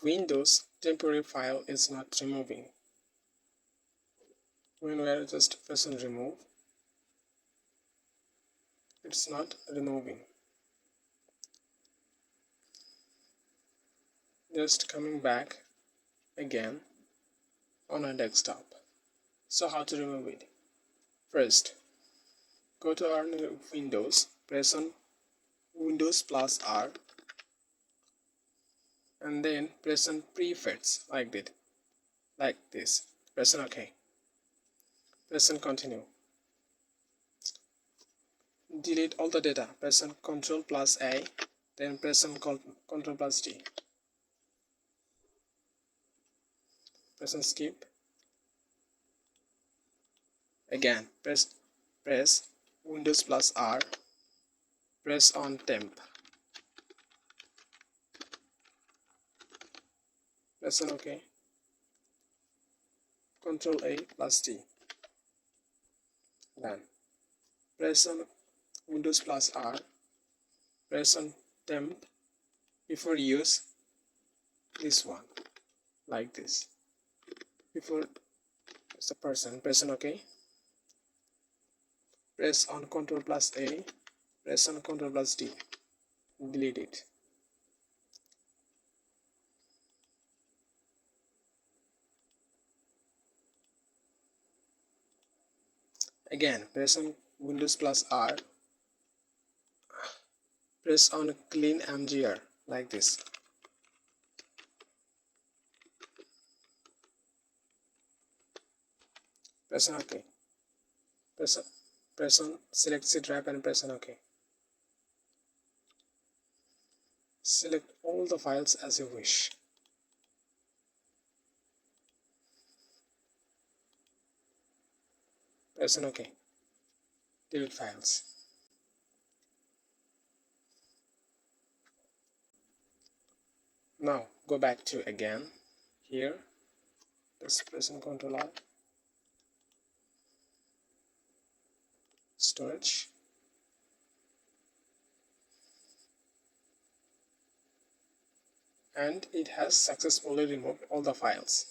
Windows temporary file is not removing. When we are just pressing remove, it's not removing. Just coming back again on our desktop. So how to remove it? First, go to our Windows, press on Windows plus R, and then press on prefix like this. Press on OK. Press on continue. Delete all the data. Press on Ctrl plus A, then press on Ctrl plus D. Press on skip. Again, press Windows plus R. Press on temp. Press on OK. Ctrl A plus T. Done. Press on Windows plus R. Press on temp. Before use this one, like this. Before the person, press on OK. Press on Ctrl plus A. Press on Ctrl plus D. Delete it. Again, press on Windows plus R. Press on clean MGR like this. Press on OK. Press on select C drive and press on OK. Select all the files as you wish. Press on OK. Delete files. Now go back to again here. Just press on Ctrl R. Storage. And it has successfully removed all the files.